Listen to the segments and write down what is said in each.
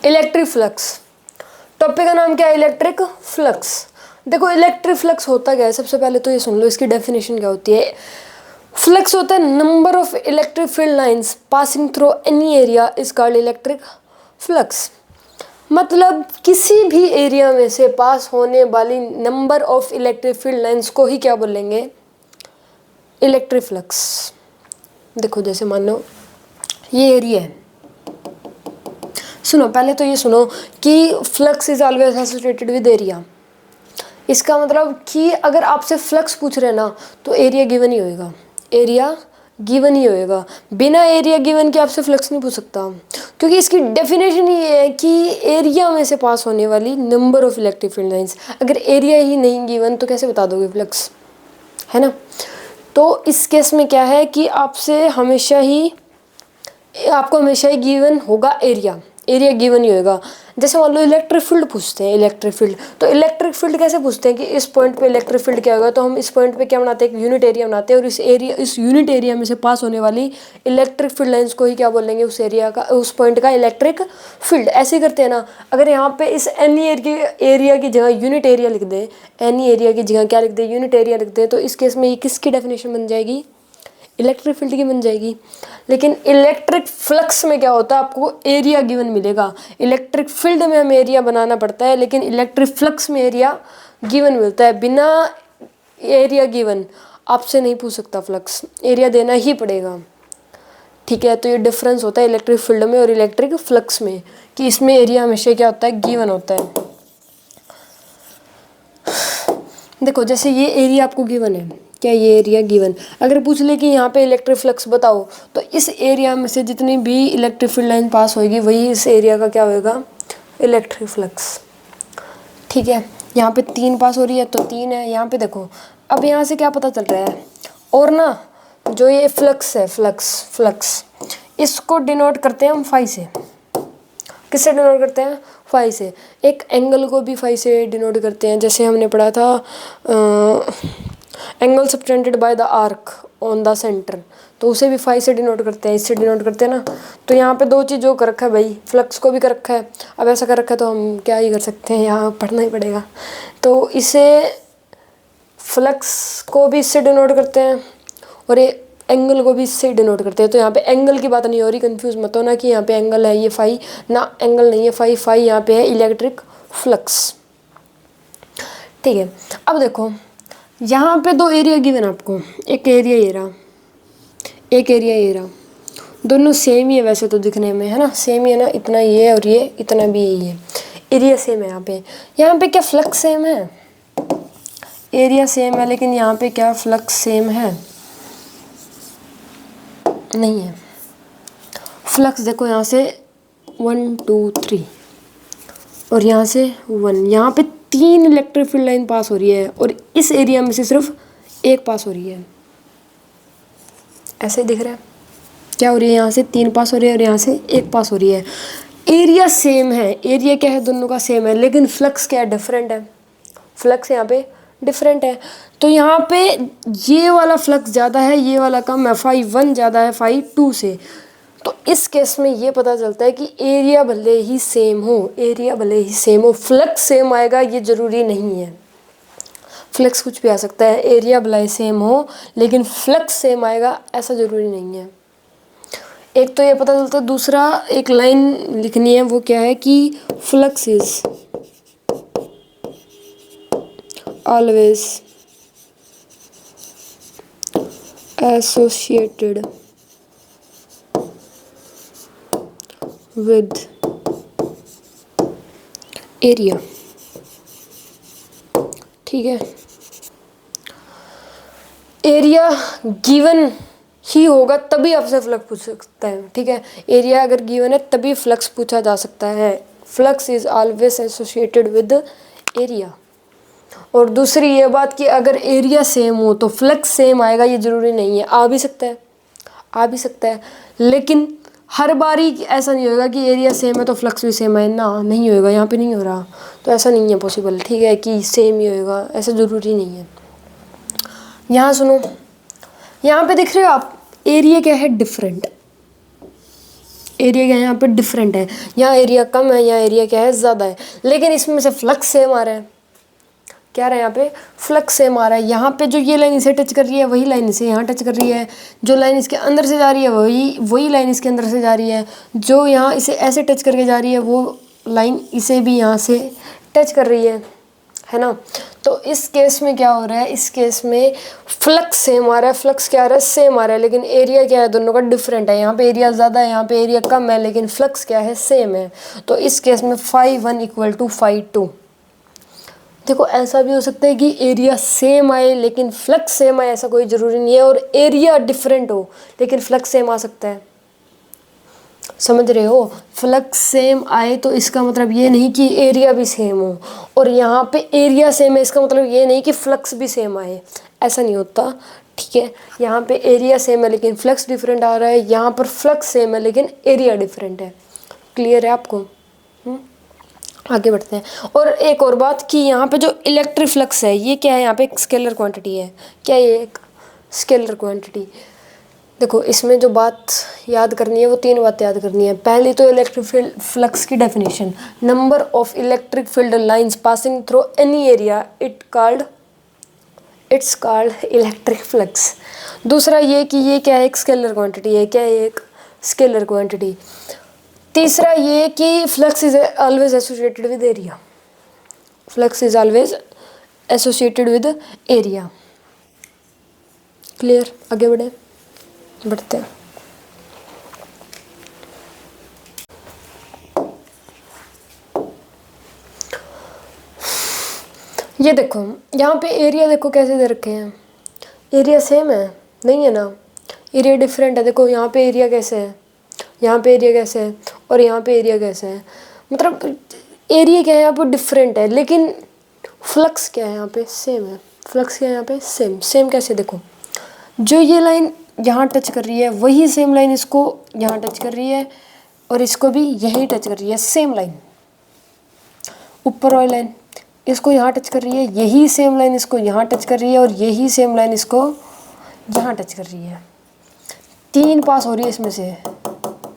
Electric flux, topic का नाम क्या है? Electric flux. देखो इलेक्ट्रिक फ्लक्स होता क्या है, सबसे पहले तो ये सुन लो इसकी डेफिनेशन क्या होती है। फ्लक्स होता है number of electric field lines passing through any area is called electric flux. मतलब किसी भी एरिया में से पास होने वाली number of electric field lines को ही क्या बोलेंगे? Electric flux. देखो जैसे मान लो ये एरिया है, सुनो पहले तो ये सुनो कि flux is always associated with area. इसका मतलब कि अगर आपसे फ्लक्स पूछ रहे हैं ना तो एरिया गिवन ही होएगा, एरिया गिवन ही होएगा। बिना एरिया गिवन के आपसे फ्लक्स नहीं पूछ सकता, क्योंकि इसकी डेफिनेशन ये है कि एरिया में से पास होने वाली number of electric field lines. अगर एरिया ही नहीं गिवन तो कैसे बता दोगे फ्लक्स, है ना। तो इस केस में क्या है कि आपको हमेशा ही गिवन होगा एरिया, एरिया गिवन ही होगा। जैसे मान लो इलेक्ट्रिक फील्ड पूछते हैं, इलेक्ट्रिक फील्ड, तो इलेक्ट्रिक फील्ड कैसे पूछते हैं कि इस पॉइंट पे इलेक्ट्रिक फील्ड क्या होगा, तो हम इस पॉइंट पे क्या बनाते हैं? एक यूनिट एरिया बनाते हैं, और इस यूनिट एरिया में से पास होने वाली इलेक्ट्रिक फील्ड लाइंस को ही क्या बोलेंगे? उस एरिया का, उस पॉइंट का इलेक्ट्रिक फील्ड। ऐसे करते हैं ना। अगर यहाँ पे इस एनी एरिया की जगह यूनिट एरिया लिख दें, एनी एरिया की जगह क्या लिख दें? यूनिट एरिया लिख दें, तो इस केस में ये किसकी डेफिनेशन बन जाएगी? इलेक्ट्रिक फील्ड की बन जाएगी। लेकिन इलेक्ट्रिक फ्लक्स में क्या होता है? आपको एरिया गिवन मिलेगा। इलेक्ट्रिक फील्ड में हमें एरिया बनाना पड़ता है, लेकिन इलेक्ट्रिक फ्लक्स में एरिया गिवन मिलता है। बिना एरिया गिवन आपसे नहीं पूछ सकता फ्लक्स, एरिया देना ही पड़ेगा। ठीक है, तो ये डिफरेंस होता है इलेक्ट्रिक फील्ड में और इलेक्ट्रिक फ्लक्स में, कि इसमें एरिया हमेशा क्या होता है? गिवन होता है। देखो जैसे ये एरिया आपको गिवन है, क्या ये एरिया गिवन, अगर पूछ ले कि यहाँ पे इलेक्ट्रिक फ्लक्स बताओ, तो इस एरिया में से जितनी भी इलेक्ट्रिक फील्ड लाइन पास होगी वही इस एरिया का क्या होगा? Electric flux. ठीक है, यहाँ पे 3 पास हो रही है तो 3 है। यहाँ पे देखो, अब यहाँ से क्या पता चल रहा है? और ना जो ये फ्लक्स है, फ्लक्स इसको डिनोट करते हैं हम फाई से। किससे डिनोट करते हैं? फाई से। एक एंगल को भी फाई से डिनोट करते हैं, जैसे हमने पढ़ा था angle subtended by the arc on the centre, तो उसे भी फाई से डिनोट करते हैं, इससे डिनोट करते हैं ना। तो यहाँ पे 2 चीज़ जो कर रखा है भाई, फ्लक्स को भी कर रखा है। अब ऐसा कर रखा है तो हम क्या ही कर सकते हैं, यहाँ पढ़ना ही पड़ेगा। तो इसे फ्लक्स को भी इससे डिनोट करते हैं और ये एंगल को भी इससे डिनोट करते हैं। तो यहाँ पे एंगल की बात नहीं हो रही, कंफ्यूज मत होना कि यहाँ पे एंगल है ये फाई, ना एंगल नहीं है फाई, फाई यहाँ पे है इलेक्ट्रिक फ्लक्स। ठीक है, अब देखो यहाँ पे 2 एरिया गिवन आपको, एक एरिया ये रहा, एक एरिया ये रहा। दोनों सेम ही है वैसे तो दिखने में, है ना, सेम ही है ना, इतना ये और ये इतना भी यही है, एरिया सेम है। यहाँ पे क्या फ्लक्स सेम है? एरिया सेम है, लेकिन यहाँ पे क्या फ्लक्स सेम है? नहीं है। फ्लक्स देखो यहाँ से 1 2 3 और यहाँ से 1, यहाँ पे 3 इलेक्ट्रिक फील्ड लाइन पास हो रही है और इस एरिया में से सिर्फ 1 पास हो रही है। ऐसे दिख रहा है क्या हो रही है? यहाँ से 3 पास हो रही है और यहाँ से 1 पास हो रही है। एरिया सेम है, एरिया क्या है? दोनों का सेम है, लेकिन फ्लक्स क्या है? डिफरेंट है। फ्लक्स यहाँ पे डिफरेंट है। तो यहाँ पे ये वाला फ्लक्स ज़्यादा है, ये वाला कम है, फाई 1 ज़्यादा है फाई 2 से। तो इस केस में ये पता चलता है कि एरिया भले ही सेम हो, एरिया भले ही सेम हो, फ्लक्स सेम आएगा ये ज़रूरी नहीं है। फ्लक्स कुछ भी आ सकता है, एरिया भले सेम हो लेकिन फ्लक्स सेम आएगा ऐसा ज़रूरी नहीं है। एक तो ये पता चलता है, दूसरा एक लाइन लिखनी है, वो क्या है कि flux is always associated with area. ठीक है, एरिया गिवन ही होगा तभी आपसे फ्लक्स पूछ सकता है। ठीक है, एरिया अगर गिवन है तभी फ्लक्स पूछा जा सकता है। Flux is always associated with area. और दूसरी ये बात कि अगर एरिया सेम हो तो फ्लक्स सेम आएगा ये ज़रूरी नहीं है, आ भी सकता है, लेकिन हर बारी ऐसा नहीं होगा कि एरिया सेम है तो फ्लक्स भी सेम है ना, नहीं होएगा, यहाँ पे नहीं हो रहा, तो ऐसा नहीं है पॉसिबल। ठीक है, कि सेम ही होएगा ऐसा ज़रूरी नहीं है। यहाँ सुनो, यहाँ पे दिख रहे हो आप, एरिया क्या है? डिफरेंट। एरिया क्या है यहाँ पे डिफरेंट है, यहाँ एरिया कम है, यहाँ एरिया क्या है ज़्यादा है, लेकिन इसमें से फ्लक्स सेम आ रहा है। क्या रहा है यहाँ पे, फ्लक्स सेम आ रहा है। यहाँ पे जो ये लाइन इसे टच कर रही है वही लाइन इसे यहाँ टच कर रही है, जो लाइन इसके अंदर से जा रही है वही लाइन इसके अंदर से जा रही है, जो यहाँ इसे ऐसे टच करके जा रही है वो लाइन इसे भी यहाँ से टच कर रही है ना। तो इस केस में क्या हो रहा है, इस केस में फ्लक्स सेम आ रहा है, फ्लक्स क्या आ रहा है, सेम आ रहा है, लेकिन एरिया क्या है दोनों का डिफरेंट है। यहाँ पे एरिया ज़्यादा है, यहाँ पे एरिया कम है, लेकिन फ्लक्स क्या है, सेम है। तो इस केस में φ1 = φ2। देखो ऐसा भी हो सकता है कि एरिया सेम आए लेकिन फ्लक्स सेम आए, ऐसा कोई ज़रूरी नहीं है, और एरिया डिफरेंट हो लेकिन फ्लक्स सेम आ सकता है। समझ रहे हो, फ्लक्स सेम आए तो इसका मतलब ये नहीं कि एरिया भी सेम हो, और यहाँ पे एरिया सेम है इसका मतलब ये नहीं कि फ्लक्स भी सेम आए, ऐसा नहीं होता। ठीक है, यहाँ पे एरिया सेम है लेकिन फ्लक्स डिफरेंट आ रहा है, यहाँ पर फ्लक्स सेम है लेकिन एरिया डिफरेंट है। क्लियर है आपको? आगे बढ़ते हैं। और एक और बात कि यहाँ पे जो इलेक्ट्रिक फ्लक्स है ये क्या है, यहाँ पे एक स्केलर क्वांटिटी है। क्या ये एक स्केलर क्वांटिटी? देखो इसमें जो बात याद करनी है वो 3 बातें याद करनी है। पहली तो इलेक्ट्रिक फील्ड फ्लक्स की definition, number of electric field lines passing through any area it's called electric flux. दूसरा ये कि ये क्या है, एक स्केलर क्वांटिटी है। क्या है, एक स्केलर क्वांटिटी। तीसरा ये कि flux is always associated with area, flux is always associated with area. Clear? आगे बढ़ते हैं। ये देखो यहाँ पे एरिया देखो कैसे दे रखे हैं, एरिया सेम है नहीं है ना, एरिया डिफरेंट है। देखो यहाँ पे एरिया कैसे है, यहाँ पे एरिया कैसे है, और यहाँ पे एरिया कैसे है, मतलब एरिया क्या है यहाँ पे डिफरेंट है, लेकिन फ्लक्स क्या है यहाँ पे सेम है। फ्लक्स क्या है यहाँ पे सेम। सेम कैसे? देखो जो ये लाइन यहाँ टच कर रही है वही सेम लाइन इसको यहाँ टच कर रही है, और इसको भी यही टच कर रही है, सेम लाइन। ऊपर वाली लाइन इसको यहाँ टच कर रही है, यही सेम लाइन इसको यहाँ टच कर रही है, और यही सेम लाइन इसको यहाँ टच कर रही है। 3 पास हो रही है इसमें से,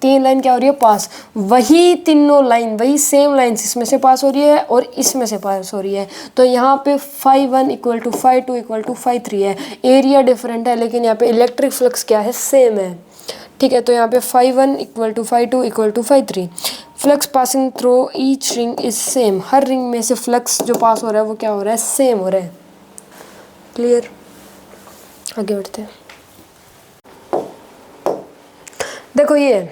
3 लाइन क्या हो रही है, पास। वही तीनों लाइन, वही सेम लाइन्स इसमें से पास हो रही है और इसमें से पास हो रही है। तो यहाँ पे φ1 = φ2 = φ3 है। एरिया डिफरेंट है लेकिन यहाँ पे इलेक्ट्रिक फ्लक्स क्या है, सेम है। ठीक है, तो यहाँ पे φ1 = φ2 = φ3। Flux passing through each ring is same. हर रिंग में से फ्लक्स जो पास हो रहा है वो क्या हो रहा है, सेम हो रहा है। क्लियर? आगे बढ़ते हैं। देखो ये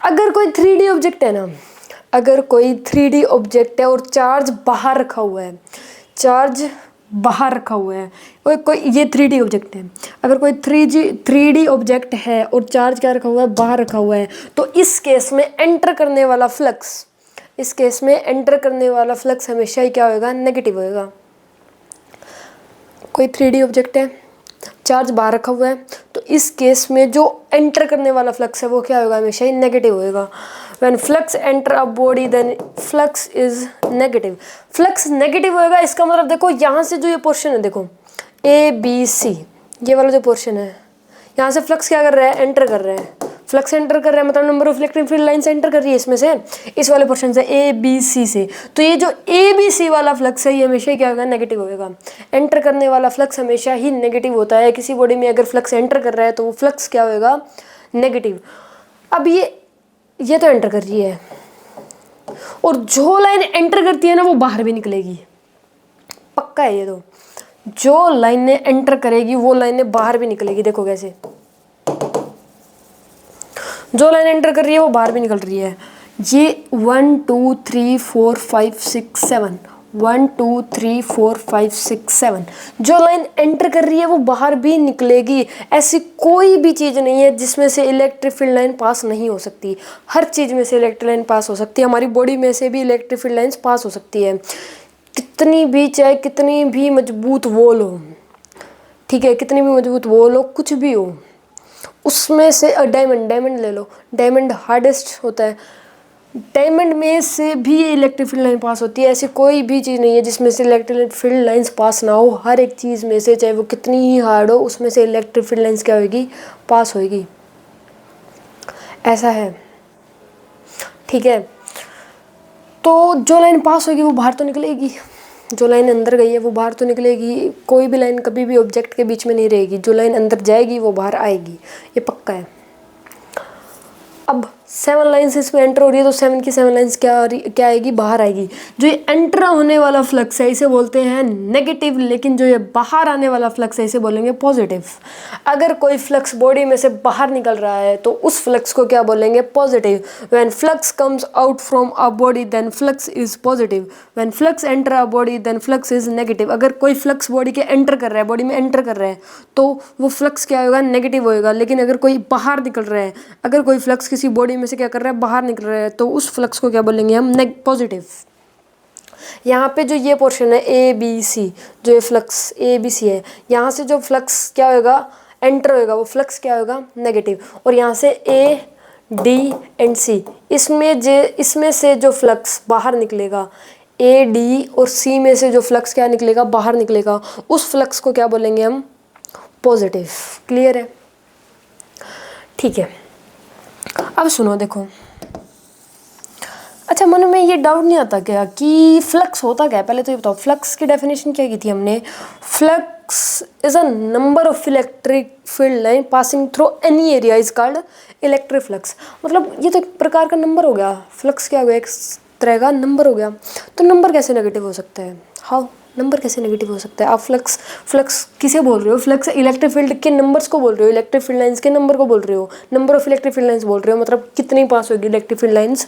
अगर कोई 3D ऑब्जेक्ट है ना, अगर कोई 3D ऑब्जेक्ट है और चार्ज बाहर रखा हुआ है, चार्ज बाहर रखा हुआ है, कोई ये 3D ऑब्जेक्ट है। अगर कोई 3D ऑब्जेक्ट है और चार्ज क्या रखा हुआ है, बाहर रखा हुआ है, तो इस केस में एंटर करने वाला फ्लक्स, इस केस में एंटर करने वाला फ्लक्स हमेशा ही क्या होगा, नेगेटिव होएगा। कोई 3D ऑब्जेक्ट है, चार्ज बाहर रखा हुआ है, तो इस केस में जो एंटर करने वाला फ्लक्स है वो क्या होगा, हमेशा ही नेगेटिव होएगा। When flux enter a body then flux is negative. Flux negative होएगा, इसका मतलब देखो यहाँ से जो ये पोर्शन है, देखो ABC, ये वाला जो पोर्शन है, यहाँ से फ्लक्स क्या कर रहा है, एंटर कर रहा है। फ्लक्स एंटर कर रहा है मतलब number of electric field lines enter कर रही है इसमें से, इस वाले पोर्शन से ABC से। तो ये जो ABC वाला फ्लक्स है ये हमेशा ही क्या होगा, नेगेटिव होगा। एंटर करने वाला फ्लक्स हमेशा ही नेगेटिव होता है। किसी बॉडी में अगर फ्लक्स एंटर कर रहा है तो वो फ्लक्स क्या होगा, नेगेटिव। अब ये तो एंटर कर रही है, और जो लाइन एंटर करती है ना वो बाहर भी निकलेगी, पक्का है ये तो। जो लाइनें एंटर करेगी वो लाइनें बाहर भी निकलेगी। देखो कैसे, जो लाइन एंटर कर रही है वो बाहर भी निकल रही है। ये 1 2 3 4 5 6 7 1 2 3 4 5 6 7 जो लाइन एंटर कर रही है वो बाहर भी निकलेगी। ऐसी कोई भी चीज़ नहीं है जिसमें से इलेक्ट्रिक फील्ड लाइन पास नहीं हो सकती। हर चीज़ में से इलेक्ट्रिक लाइन पास हो सकती है। हमारी बॉडी में से भी इलेक्ट्रिक फील्ड लाइन्स पास हो सकती है। कितनी भी, चाहे कितनी भी मजबूत वॉल हो, ठीक है, कितनी भी मजबूत वॉल हो, कुछ भी हो, उसमें से डायमंड ले लो, डायमंड हार्डेस्ट होता है, डायमंड में से भी इलेक्ट्रिक फील्ड लाइन पास होती है। ऐसी कोई भी चीज़ नहीं है जिसमें से इलेक्ट्रिक फील्ड लाइंस पास ना हो। हर एक चीज़ में से, चाहे वो कितनी ही हार्ड हो, उसमें से इलेक्ट्रिक फील्ड लाइंस क्या होगी, पास होगी। ऐसा है, ठीक है। तो जो लाइन पास होगी वो बाहर तो निकलेगी, जो लाइन अंदर गई है वो बाहर तो निकलेगी। कोई भी लाइन कभी भी ऑब्जेक्ट के बीच में नहीं रहेगी, जो लाइन अंदर जाएगी वो बाहर आएगी, ये पक्का है। अब 7 लाइन्स इसमें एंटर हो रही है तो 7 की 7 लाइन्स क्या आएगी, बाहर आएगी। जो ये एंटर होने वाला फ्लक्स है इसे बोलते हैं नेगेटिव, लेकिन जो ये बाहर आने वाला फ्लक्स है इसे बोलेंगे पॉजिटिव। अगर कोई फ्लक्स बॉडी में से बाहर निकल रहा है तो उस फ्लक्स को क्या बोलेंगे, positive. When flux comes out from a body then flux is positive, when flux enter a body then flux is negative. अगर कोई फ्लक्स बॉडी के एंटर कर रहा है, बॉडी में एंटर कर रहा है तो वो फ्लक्स क्या होगा, नेगेटिव होएगा। लेकिन अगर कोई बाहर निकल रहा है, अगर कोई फ्लक्स किसी बॉडी में से क्या कर रहा है, बाहर निकल रहा है, तो उस फ्लक्स को क्या बोलेंगे हम, पॉजिटिव। यहाँ पे जो ये पोर्शन है ए बी सी, जो ये फ्लक्स ए बी सी है, यहाँ से जो फ्लक्स क्या होगा, एंटर होएगा, वो फ्लक्स क्या होगा, नेगेटिव। और यहाँ से ए डी एंड सी, इसमें से जो फ्लक्स बाहर निकलेगा, ए डी और सी में से जो फ्लक्स क्या निकलेगा, बाहर निकलेगा, उस फ्लक्स को क्या बोलेंगे हम, पॉजिटिव। क्लियर है, ठीक है। अब सुनो, देखो, अच्छा मन में ये डाउट नहीं आता क्या कि फ्लक्स होता क्या है? पहले तो ये बताओ, फ्लक्स की डेफिनेशन क्या की थी हमने? Flux is a number of electric field line passing through any area is called electric flux. मतलब ये तो एक प्रकार का नंबर हो गया, फ्लक्स क्या हो गया, एक तरह का नंबर हो गया। तो नंबर कैसे नेगेटिव हो सकता है? हाउ, नंबर कैसे नेगेटिव हो सकता है? आप फ्लक्स किसे बोल रहे हो? फ्लक्स इलेक्ट्रिक फील्ड के नंबर्स को बोल रहे हो, इलेक्ट्रिक फील्ड लाइंस के नंबर को बोल रहे हो, number of electric field lines बोल रहे हो, मतलब कितनी पास होगी इलेक्ट्रिक फील्ड लाइंस,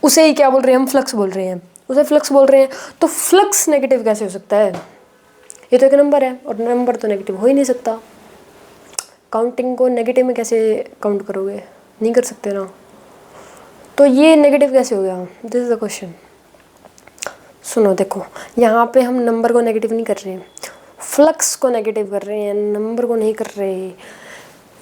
उसे ही क्या बोल रहे हैं हम, फ्लक्स बोल रहे हैं, उसे फ्लक्स बोल रहे हैं। तो फ्लक्स नेगेटिव कैसे हो सकता है? ये तो एक नंबर है और नंबर तो नेगेटिव हो ही नहीं सकता। काउंटिंग को नेगेटिव में कैसे काउंट करोगे? नहीं कर सकते ना। तो ये नेगेटिव कैसे हो गया? This is the question. सुनो, देखो, यहाँ पे हम नंबर को नेगेटिव नहीं कर रहे हैं, फ्लक्स को नेगेटिव कर रहे हैं, नंबर को नहीं कर रहे,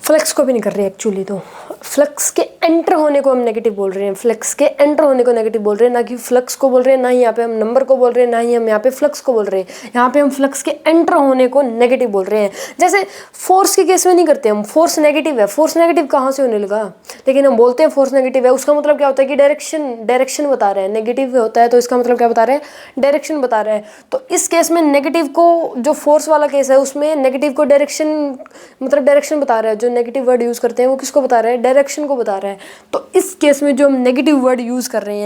फ्लक्स को भी नहीं कर रहे एक्चुअली। तो फ्लक्स के एंटर होने को हम नेगेटिव बोल रहे हैं, फ्लक्स के एंटर होने को नेगेटिव बोल रहे हैं, ना कि फ्लक्स को बोल रहे हैं, ना ही यहाँ पे हम नंबर को बोल रहे हैं, ना ही हम यहाँ पे फ्लक्स को बोल रहे हैं। यहाँ पे हम फ्लक्स के एंटर होने को नेगेटिव बोल रहे हैं। जैसे फोर्स के केस में नहीं करते हम, फोर्स नेगेटिव है, फोर्स नेगेटिव कहाँ से होने लगा, लेकिन हम बोलते हैं फोर्स नेगेटिव है। उसका मतलब क्या होता है कि डायरेक्शन बता रहे हैं। नेगेटिव होता है तो इसका मतलब क्या बता रहे हैं, डायरेक्शन बता रहे हैं। तो इस केस में नेगेटिव को, जो फोर्स वाला केस है उसमें नेगेटिव को डायरेक्शन, मतलब डायरेक्शन बता रहा है। जो नेगेटिव वर्ड यूज़ करते हैं वो किसको बता रहे हैं, डायरेक्शन को बता रहा है। तो इस केस में जो हम नेगेटिव वर्ड यूज़ कर रहे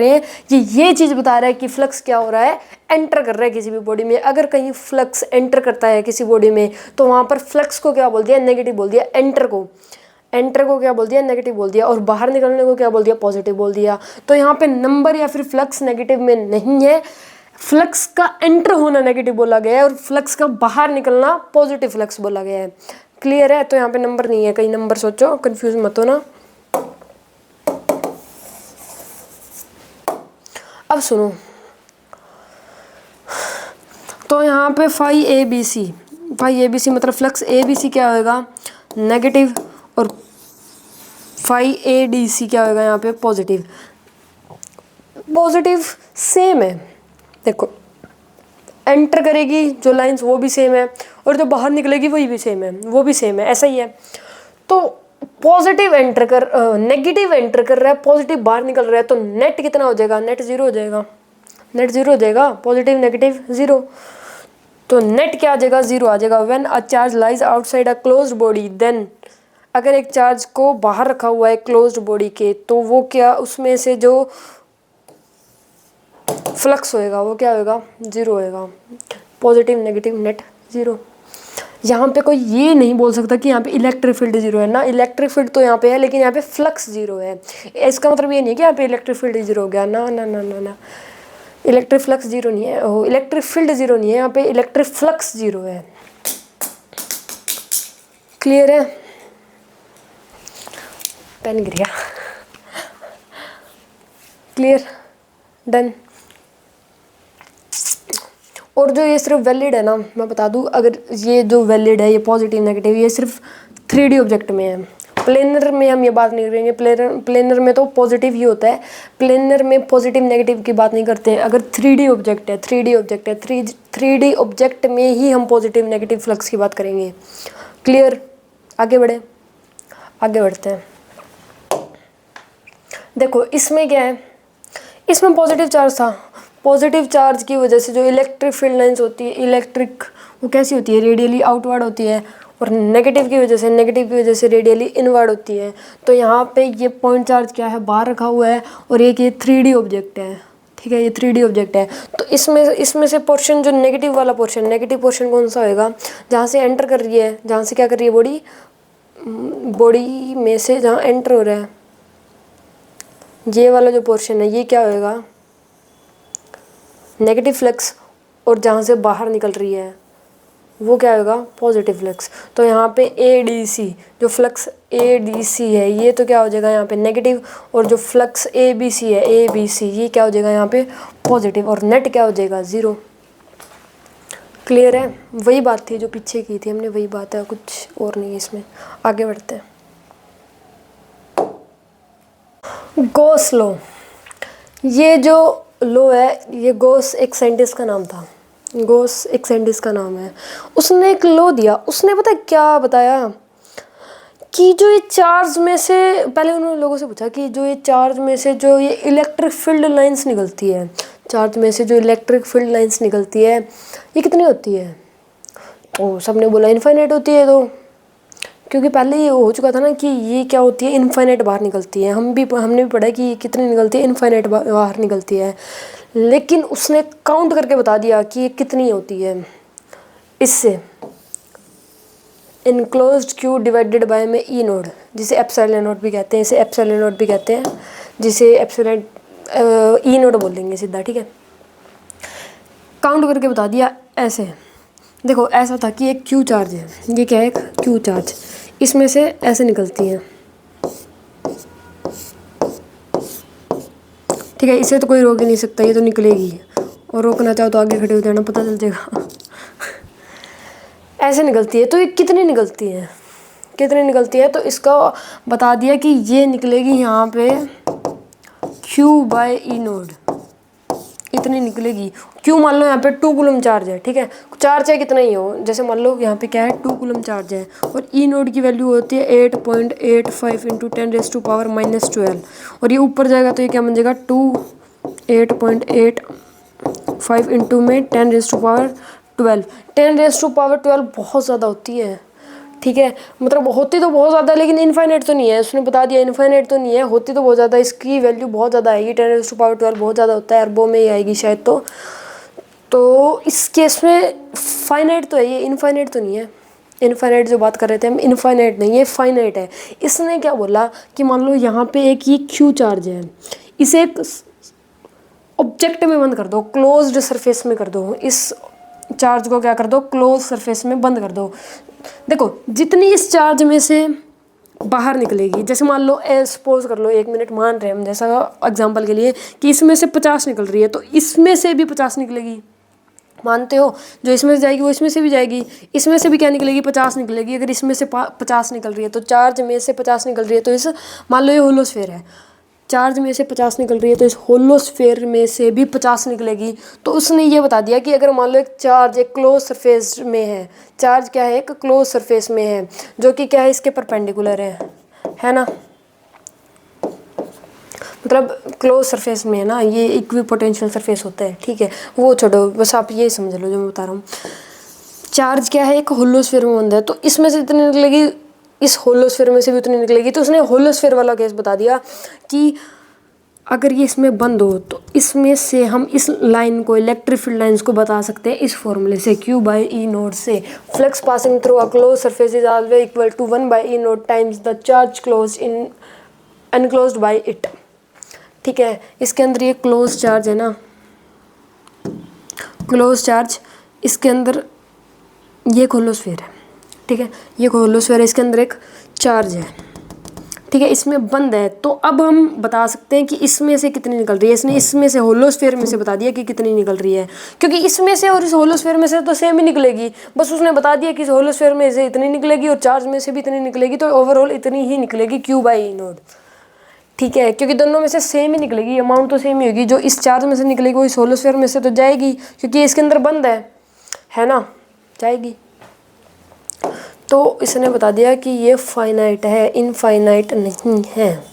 हैं, ये चीज़ बता रहा है कि फ्लक्स क्या हो रहा है, एंटर कर रहा है किसी भी बॉडी में। अगर कहीं फ्लक्स एंटर करता है किसी बॉडी में तो वहाँ पर फ्लक्स को क्या बोल दिया, नेगेटिव बोल दिया। एंटर को क्या बोल दिया, नेगेटिव बोल दिया। और बाहर निकलने को क्या बोल दिया, पॉजिटिव बोल दिया। तो यहाँ पे नंबर या फिर फ्लक्स नेगेटिव में नहीं है, फ्लक्स का एंटर होना नेगेटिव बोला गया है और फ्लक्स का बाहर निकलना पॉजिटिव फ्लक्स बोला गया है। क्लियर है? तो यहाँ पे नंबर नहीं है, कई नंबर सोचो, कंफ्यूज मत हो ना। अब सुनो, तो यहाँ पे फाई ए बी सी मतलब फ्लक्स ए बी सी क्या होगा, नेगेटिव, और फाई ए डी सी क्या होगा यहाँ पे, पॉजिटिव। पॉजिटिव सेम है, देखो, एंटर करेगी जो लाइंस वो भी सेम है और जो बाहर निकलेगी वही भी सेम है, वो भी सेम है, ऐसा ही है। तो पॉजिटिव नेगेटिव एंटर कर रहा है, पॉजिटिव बाहर निकल रहा है, तो नेट कितना हो जाएगा, नेट जीरो हो जाएगा, पॉजिटिव नेगेटिव जीरो। तो नेट क्या आ जाएगा, जीरो आ जाएगा। When a charge lies outside a closed body then, अगर एक चार्ज को बाहर रखा हुआ है क्लोज्ड बॉडी के, तो वो क्या, उसमें से जो फ्लक्स होएगा वो क्या होएगा, जीरो होएगा। Positive negative net zero. यहाँ पे कोई ये नहीं बोल सकता कि यहाँ पे इलेक्ट्रिक फील्ड जीरो है ना, इलेक्ट्रिक फील्ड तो यहाँ पे है लेकिन यहाँ पे फ्लक्स जीरो है। इसका मतलब ये नहीं कि यहाँ पे इलेक्ट्रिक फील्ड जीरो हो गया, ना ना ना ना ना, इलेक्ट्रिक फ्लक्स जीरो नहीं है, इलेक्ट्रिक फील्ड जीरो नहीं है, यहाँ पे इलेक्ट्रिक फ्लक्स जीरो है। क्लियर है? पेन गिर गया। Clear, done. और जो ये सिर्फ वैलिड है ना, मैं बता दूं, अगर ये जो वैलिड है, ये पॉजिटिव नेगेटिव, ये सिर्फ 3D ऑब्जेक्ट में है। प्लेनर में हम ये बात नहीं करेंगे, प्लेनर में तो पॉजिटिव ही होता है, प्लेनर में पॉजिटिव नेगेटिव की बात नहीं करते हैं। अगर 3D ऑब्जेक्ट है 3D ऑब्जेक्ट में ही हम पॉजिटिव नेगेटिव फ्लक्स की बात करेंगे। क्लियर? आगे बढ़ते हैं। देखो इसमें क्या है, इसमें पॉजिटिव चार्ज था, पॉजिटिव चार्ज की वजह से जो इलेक्ट्रिक फील्ड लाइंस होती है इलेक्ट्रिक, वो कैसी होती है, रेडियली आउटवर्ड होती है, और नेगेटिव की वजह से रेडियली इनवर्ड होती है। तो यहाँ पे ये पॉइंट चार्ज क्या है, बाहर रखा हुआ है, और एक ये 3D ऑब्जेक्ट है, ठीक है, ये 3D ऑब्जेक्ट है। तो इसमें से पोर्शन जो नेगेटिव वाला पोर्शन, नेगेटिव पोर्शन कौन सा होएगा, जहाँ से एंटर कर रही है, जहाँ से क्या कर रही है बॉडी में से जहाँ एंटर हो रहा है, ये वाला जो पोर्शन है ये क्या होएगा, नेगेटिव फ्लक्स, और जहाँ से बाहर निकल रही है वो क्या होगा, पॉजिटिव फ्लक्स। तो यहाँ पे ADC जो फ्लक्स ADC है ये तो क्या हो जाएगा यहाँ पे नेगेटिव, और जो फ्लक्स ABC है ABC ये क्या हो जाएगा यहाँ पे पॉजिटिव, और नेट क्या हो जाएगा 0। क्लियर है, वही बात थी जो पीछे की थी हमने, वही बात है, कुछ और नहीं है इसमें। आगे बढ़ते हैं। गॉस लॉ, ये जो लॉ है ये गॉस एक साइंटिस्ट का नाम था, गॉस एक साइंटिस्ट का नाम है। उसने एक लॉ दिया, उसने पता क्या बताया कि जो ये चार्ज में से, पहले उन्होंने लोगों से पूछा कि जो ये चार्ज में से जो ये इलेक्ट्रिक फील्ड लाइंस निकलती है, चार्ज में से जो इलेक्ट्रिक फील्ड लाइंस निकलती है ये कितनी होती है, तो सबने बोला इनफाइनाइट होती है। तो क्योंकि पहले ये हो चुका था ना कि ये क्या होती है, इनफाइनाइट बाहर निकलती है, हमने भी पढ़ा कि ये कितनी निकलती है, इनफाइनाइट बाहर निकलती है। लेकिन उसने काउंट करके बता दिया कि ये कितनी होती है, इससे इनक्लोज्ड क्यू डिवाइडेड बाय में ई नोड, जिसे एप्सिलॉन नोट भी कहते हैं, इसे एप्सिलॉन नोट भी कहते हैं, जिसे एप्सिलॉन ई नोड बोलेंगे सीधा, ठीक है। काउंट करके बता दिया ऐसे। देखो ऐसा था कि एक क्यू चार्ज है, ये क्या है, एक क्यू चार्ज, इसमें से ऐसे निकलती है, ठीक है, इसे तो कोई रोक ही नहीं सकता, ये तो निकलेगी, और रोकना चाहो तो आगे खड़े हो जाना, पता चल जाएगा। ऐसे निकलती है, तो ये कितनी निकलती है, कितनी निकलती है, तो इसका बता दिया कि ये निकलेगी यहाँ पे Q/E नोड, इतनी निकलेगी। क्यों, मान लो यहाँ पे 2 कूलम चार्ज है, ठीक है, चार्ज है कितना ही हो, जैसे मान लो यहाँ पे क्या है 2 कूलम चार्ज है, और ई नोड की वैल्यू होती है 8.85 × 10⁻⁻12, और ये ऊपर जाएगा तो ये क्या बन जाएगा 8.85 इंटू में 10⁻12, 10⁻12 बहुत ज़्यादा होती है, ठीक है, मतलब होती तो बहुत ज़्यादा, लेकिन इनफाइनाइट तो नहीं है, उसने बता दिया इनफाइनाइट तो नहीं है, होती तो बहुत ज़्यादा, इसकी वैल्यू बहुत ज़्यादा आएगी, 10⁻12 बहुत ज़्यादा होता है, अरबों में ही आएगी शायद। तो इस केस में फाइनाइट तो है, ये इनफाइनाइट तो नहीं है। इनफाइनाइट जो बात कर रहे थे हम, इनफाइनाइट नहीं है, फाइनाइट है। इसने क्या बोला कि मान लो यहाँ पे एक ये क्यू चार्ज है, इसे एक ऑब्जेक्ट में बंद कर दो, क्लोज्ड सरफेस में कर दो, इस चार्ज को क्या कर दो, क्लोज सरफेस में बंद कर दो। देखो जितनी इस चार्ज में से बाहर निकलेगी, जैसे मान लो सपोज कर लो, 1 मिनट मान रहे हैं हम, जैसा एग्जांपल के लिए कि इसमें से 50 निकल रही है, तो इसमें से भी 50 निकलेगी, मानते हो, जो इसमें से जाएगी वो इसमें से भी जाएगी, इसमें से भी क्या निकलेगी 50 निकलेगी। अगर इसमें से 50 निकल रही है, तो चार्ज में से 50 निकल रही है, तो इस मान लो ये होलोस्फीयर है, चार्ज में से 50 निकल रही है, तो इस होलोस्फीयर में से भी 50 निकलेगी। तो उसने ये बता दिया कि अगर मान लो एक चार्ज एक क्लोज सरफेस में है, चार्ज क्या है, एक क्लोज सरफेस में है, जो कि क्या है, इसके परपेंडिकुलर है ना, मतलब क्लोज सरफेस में है ना, ये इक्विपोटेंशियल सरफेस होता है, ठीक है, वो छोड़ो, बस आप ये समझ लो जो मैं बता रहा हूँ। चार्ज क्या है, एक होलोस्फीयर में बंद है, तो इसमें से इतनी निकलेगी, इस होलोस्फीयर में से भी उतनी निकलेगी। तो उसने होलोस्फीयर वाला केस बता दिया कि अगर ये इसमें बंद हो, तो इसमें से हम इस लाइन को, इलेक्ट्रिक फील्ड लाइंस को बता सकते हैं इस फॉर्मूले से, Q/E नोड से, flux passing through a close surface is always equal to 1/E naught times the charge close in enclosed by it, ठीक है। इसके अंदर ये क्लोज चार्ज है ना, क्लोज चार्ज, इसके अंदर ये होलोस्फीयर है, ठीक है, ये होलोस्फीयर है, इसके अंदर एक चार्ज है, ठीक है, इसमें बंद है। तो अब हम बता सकते हैं कि इसमें से कितनी निकल रही है। इसने इसमें से होलोस्फीयर में से बता दिया कि कितनी निकल रही है, क्योंकि इसमें से और इस होलोस्फीयर में से तो सेम ही निकलेगी, बस उसने बता दिया कि इस होलोस्फीयर में से इतनी निकलेगी और चार्ज में से भी इतनी निकलेगी, तो ओवरऑल इतनी ही निकलेगी Q/E नोड, ठीक है, क्योंकि दोनों में से सेम ही निकलेगी, अमाउंट तो सेम ही होगी, जो इस चार्ज में से निकलेगी वो इस होलोस्फीयर में से तो जाएगी, क्योंकि इसके अंदर बंद है ना, जाएगी। तो इसने बता दिया कि ये फाइनाइट है, इनफाइनाइट नहीं है।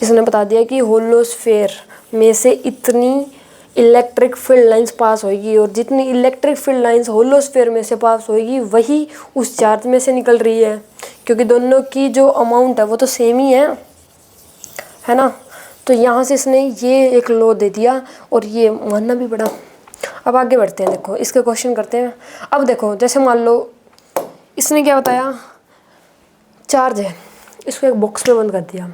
इसने बता दिया कि होलोस्फेयर में से इतनी इलेक्ट्रिक फील्ड लाइंस पास होगी और जितनी इलेक्ट्रिक फील्ड लाइंस होलोस्फेयर में से पास होगी वही उस चार्ज में से निकल रही है, क्योंकि दोनों की जो अमाउंट है वो तो सेम ही है ना। तो यहाँ से इसने ये एक लॉ दे दिया और ये मानना भी पड़ा। अब आगे बढ़ते हैं, देखो इसके क्वेश्चन करते हैं। अब देखो जैसे मान लो इसने क्या बताया, चार्ज है, इसको एक बॉक्स में बंद कर दिया,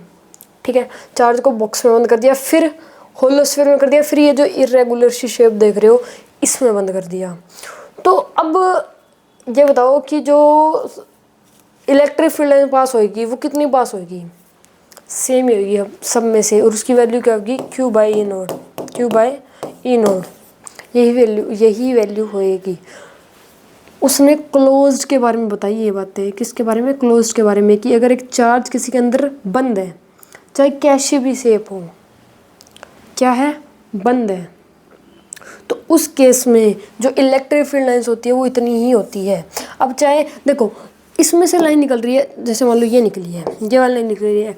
ठीक है, चार्ज को बॉक्स में बंद कर दिया, फिर होलोस्फीयर में कर दिया, फिर ये जो इरेगुलर सी शेप देख रहे हो इसमें बंद कर दिया। तो अब ये बताओ कि जो इलेक्ट्रिक फील्ड लाइन पास होगी वो कितनी पास होगी, सेम ही होगी अब सब में से, और उसकी वैल्यू क्या होगी, Q by E node, Q by E node, यही वैल्यू होएगी। उसने क्लोज्ड के बारे में बताई ये बातें, किसके बारे में, क्लोज्ड के बारे में, कि अगर एक चार्ज किसी के अंदर बंद है, चाहे कैसी भी शेप हो, क्या है, बंद है, तो उस केस में जो इलेक्ट्रिक फील्ड लाइंस होती है वो इतनी ही होती है। अब चाहे देखो इसमें से लाइन निकल रही है, जैसे मान लो ये निकली है, ये वाली लाइन निकल रही है,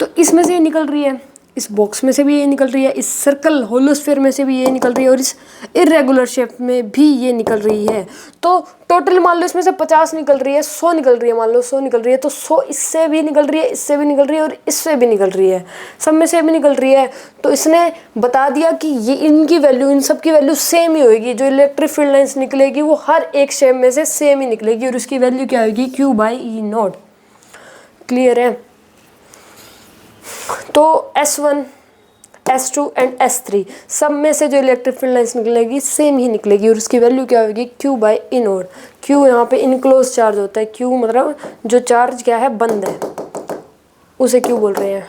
तो इसमें से ये निकल रही है, इस बॉक्स में से भी ये निकल रही है, इस सर्कल होलोस्फीयर में से भी ये निकल रही है, और इस इरेगुलर शेप में भी ये निकल रही है। तो टोटल मान लो इसमें से 50 निकल रही है, 100 निकल रही है, मान लो 100 निकल रही है, तो 100 इससे भी निकल रही है, इससे भी निकल रही है, और इससे भी निकल रही है, सब में से भी निकल रही है। तो इसने बता दिया कि ये इनकी वैल्यू, इन सब की वैल्यू सेम ही होगी, जो इलेक्ट्रिक फील्ड लाइंस निकलेगी वो हर एक शेप में से सेम ही निकलेगी, और उसकी वैल्यू क्या होगी, Q by E not. Clear है। तो S1, S2 एंड S3 सब में से जो इलेक्ट्रिक फील्ड लाइंस निकलेगी सेम ही निकलेगी, और उसकी वैल्यू क्या होगी, Q by E node. Q यहाँ पे इनक्लोज चार्ज होता है, Q मतलब जो चार्ज क्या है, बंद है, उसे Q बोल रहे हैं।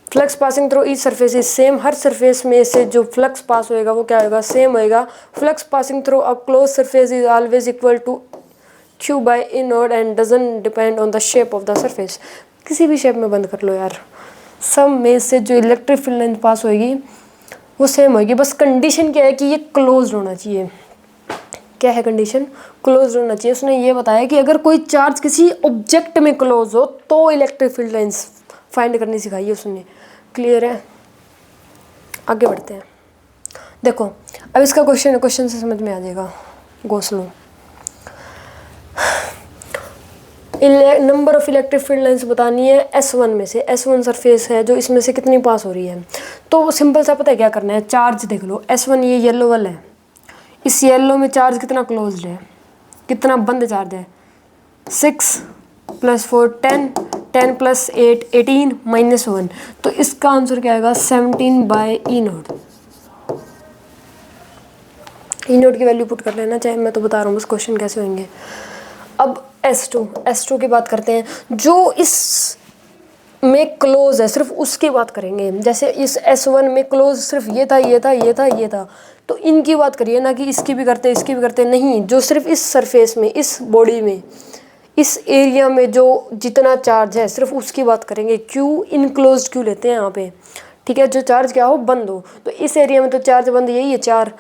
Flux passing through each surface is same, her surface में से जो फ्लक्स पास होएगा वो क्या होगा, सेम होएगा। Flux passing through a close surface is always equal to Q by E naught and doesn't depend on the shape of the surface. किसी भी शेप में बंद कर लो यार, सब में से जो इलेक्ट्रिक फील्ड लाइन पास होगी वो सेम होगी, बस कंडीशन क्या है कि ये क्लोज होना चाहिए। क्या है कंडीशन, क्लोज होना चाहिए। उसने ये बताया कि अगर कोई चार्ज किसी ऑब्जेक्ट में क्लोज हो तो इलेक्ट्रिक फील्ड लाइंस फाइंड करनी सिखाई है उसने। क्लियर है, आगे बढ़ते हैं। देखो अब इसका क्वेश्चन से समझ में आ जाएगा, go slow. Number of electric field lines बतानी है S1 में से, S1 सरफेस है जो इसमें से कितनी पास हो रही है। तो सिंपल सा पता है क्या करना है, चार्ज देख लो, S1 ये येलो वाला है, इस येलो में चार्ज कितना क्लोज्ड है, कितना बंद चार्ज है, 6 + 4 10, 10 + 8 18 -1, तो इसका आंसर क्या आएगा, 17 by E note. E note की वैल्यू पुट कर लेना, चाहे मैं तो बता रहा हूँ बस क्वेश्चन कैसे होंगे। अब S2 की बात करते हैं, जो इस में क्लोज है सिर्फ उसकी बात करेंगे। जैसे इस S1 में क्लोज सिर्फ ये था, ये था, ये था, ये था, तो इनकी बात करिए ना कि इसकी भी करते इसकी भी करते, नहीं, जो सिर्फ इस सरफेस में, इस बॉडी में, इस एरिया में जो जितना चार्ज है सिर्फ उसकी बात करेंगे। क्यू इनक्लोज क्यू लेते हैं यहाँ पे, ठीक है, जो चार्ज क्या हो, बंद हो। तो इस एरिया में तो चार्ज बंद यही है, 4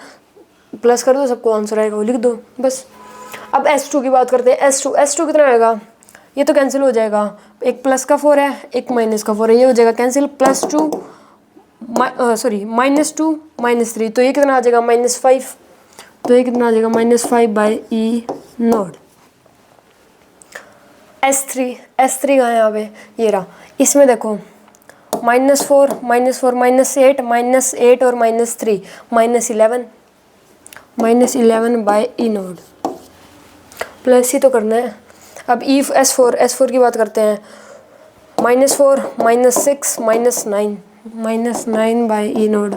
प्लस कर दो, सबको आंसर आएगा वो लिख दो बस। अब S2 की बात करते हैं। S2 कितना आएगा, ये तो कैंसिल हो जाएगा, एक प्लस का 4 है, एक माइनस का 4 है, ये हो जाएगा कैंसिल, +2 -2 -3, तो ये कितना आ जाएगा, -5, तो ये कितना आ जाएगा, -5 बाई ई नॉट। S3 कहाँ है यहाँ पे, ये रहा, इसमें देखो -4 -8 -8 और -3 -11 बाई ई नॉट, प्लस ही तो करना है। अब S4 की बात करते हैं, -4 -6 -9 by E node.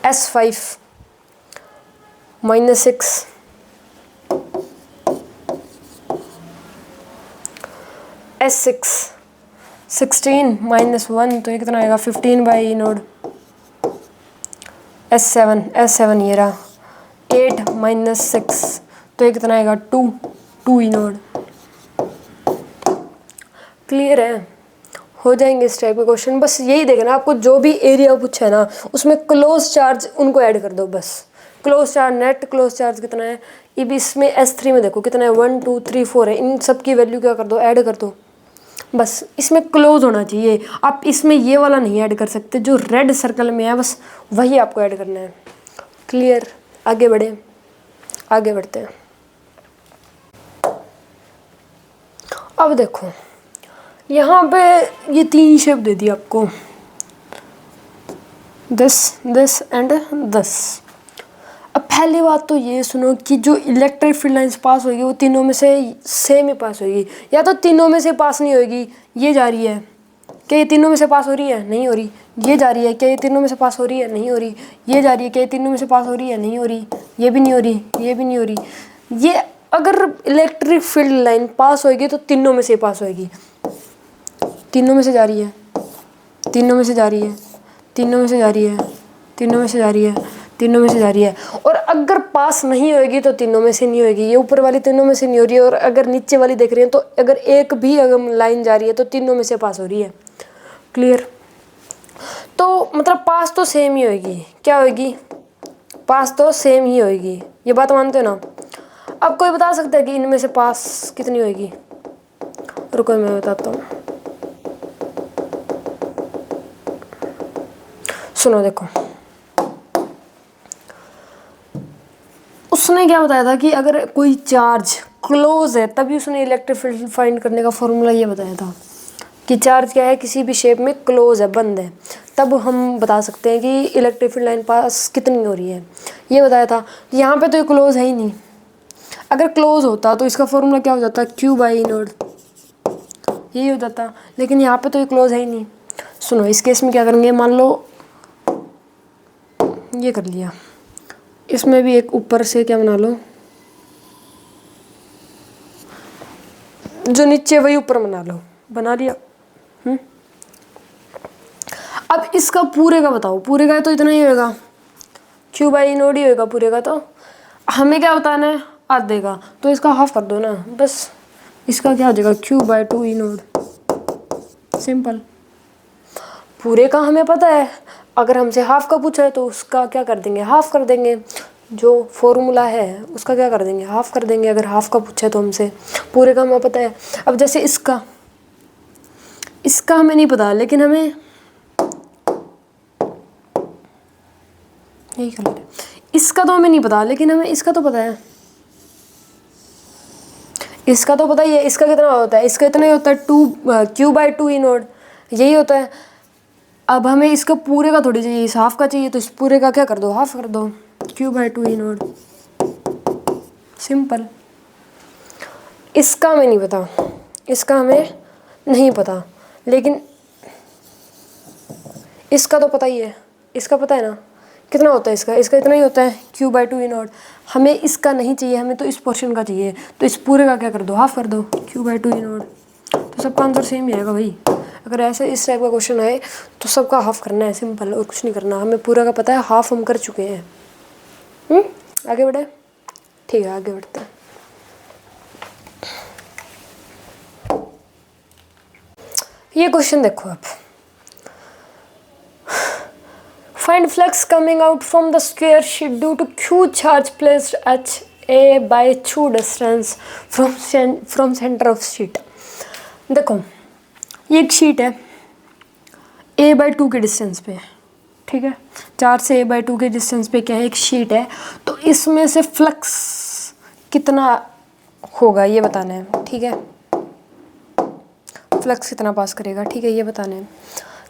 S5 -6 S6 16 -1, तो ये कितना आएगा, 15 बाई ई नोड। S7 ये रहा, 8 -6, तो ये कितना आएगा, 2 ई नोड। क्लियर है, हो जाएंगे इस टाइप के क्वेश्चन। बस यही देखना, आपको जो भी एरिया पूछा है ना उसमें क्लोज चार्ज उनको ऐड कर दो बस। Close charge, net close charge कितना है, अब इसमें S3 में देखो कितना है, 1 2 3 4 है, इन सब की वैल्यू क्या कर दो, ऐड कर दो, बस इसमें क्लोज होना चाहिए। आप इसमें ये वाला नहीं ऐड कर सकते, जो रेड सर्कल में है बस वही आपको ऐड करना है। क्लियर? आगे बढ़े, आगे बढ़ते हैं। अब देखो यहाँ पे ये 3 शेप दे दी आपको, दिस एंड दिस। अब पहली बात तो ये सुनो कि जो इलेक्ट्रिक फील्ड लाइंस पास होगी वो तीनों में से सेम ही पास होगी, या तो तीनों में से पास नहीं होगी। ये जा रही है, क्या ये तीनों में से पास हो रही है? नहीं हो रही। ये जा रही है, क्या ये तीनों में से पास हो रही है? नहीं हो रही। ये जा रही है, क्या ये तीनों में से पास हो रही है? नहीं हो रही। ये भी नहीं हो रही, ये भी नहीं हो रही। ये अगर इलेक्ट्रिक फील्ड लाइन पास होगी तो तीनों में से पास होगी। तीनों में से जा रही है, तीनों में से जा रही है, तीनों में से जा रही है, तीनों में से जा रही है, तीनों में से जा रही है। और अगर पास नहीं होगी तो तीनों में से नहीं होगी। ये ऊपर वाली तीनों में से नहीं हो रही है, और अगर नीचे वाली देख रही है तो अगर एक भी अगर लाइन जा रही है तो तीनों में से पास हो रही है। क्लियर? तो मतलब पास तो सेम ही होगी। क्या होगी? पास तो सेम ही होगी। ये बात मानते हो ना? अब कोई बता सकता है कि इनमें से पास कितनी होगी? रुको मैं बताता हूँ। सुनो देखो, उसने क्या बताया था कि अगर कोई चार्ज क्लोज है तभी उसने इलेक्ट्रिक फील्ड फाइंड करने का फॉर्मूला ये बताया था कि चार्ज क्या है, किसी भी शेप में क्लोज है, बंद है, तब हम बता सकते हैं कि इलेक्ट्रिक फील्ड लाइन पास कितनी हो रही है। ये बताया था। यहाँ पे तो ये क्लोज है ही नहीं। अगर क्लोज होता तो इसका फॉर्मूला क्या हो जाता? Q बाई नोड, यही हो जाता। लेकिन यहाँ पे तो ये क्लोज है ही नहीं। सुनो, इस केस में क्या करेंगे, मान लो ये कर लिया, इसमें भी एक ऊपर से क्या बना लो, जो नीचे वही ऊपर बना लो, बना लिया। अब इसका पूरे का बताओ। पूरे का तो इतना ही होगा, Q बाई नोड ही होगा पूरे का। तो हमें क्या बताना है? आधे का, तो इसका हाफ कर दो ना बस। इसका क्या हो जाएगा? Q by 2 E node. Simple. पूरे का हमें पता है, अगर हमसे हाफ का पूछा है तो उसका क्या कर देंगे? हाफ कर देंगे। जो फॉर्मूला है उसका क्या कर देंगे? हाफ कर देंगे। अगर हाफ का पूछा है तो हमसे, पूरे का हमें पता है। अब जैसे इसका हमें नहीं पता, लेकिन हमें यही कर लेते। इसका तो हमें नहीं पता, लेकिन हमें इसका तो पता है। इसका तो पता ही है। इसका कितना होता है? इसका इतना ही होता है, Q बाई 2 ई नोड, यही होता है। अब हमें इसका पूरे का थोड़ी चाहिए, इस हाफ का चाहिए, तो इस पूरे का क्या कर दो? हाफ कर दो। Q by 2 E node. Simple. इसका हमें नहीं पता, इसका हमें नहीं पता, लेकिन इसका तो पता ही है। इसका पता है ना कितना होता है? इसका इतना ही होता है, Q बाई 2 ई नोड। हमें इसका नहीं चाहिए, हमें तो इस पोर्शन का चाहिए, तो इस पूरे का क्या कर दो? हाफ कर दो, Q बाई 2 ई नोड। तो सबका आंसर सेम ही आएगा भाई। अगर ऐसे इस टाइप का क्वेश्चन आए तो सबका हाफ करना है, सिंपल, और कुछ नहीं करना। हमें पूरा का पता है, हाफ हम कर चुके हैं। आगे बढ़े? ठीक है, आगे बढ़ते हैं। ये क्वेश्चन देखो आप, find flux coming out from the square sheet due to Q charge placed at A by 2 distance from centre of sheet. देखो, ये एक शीट है A बाई 2 के डिस्टेंस पे, ठीक है। चार्ज से A बाई 2 के डिस्टेंस पे क्या है? एक शीट है। तो इसमें से फ्लक्स कितना होगा ये बताना है, ठीक है। फ्लक्स कितना पास करेगा, ठीक है, ये बताना है।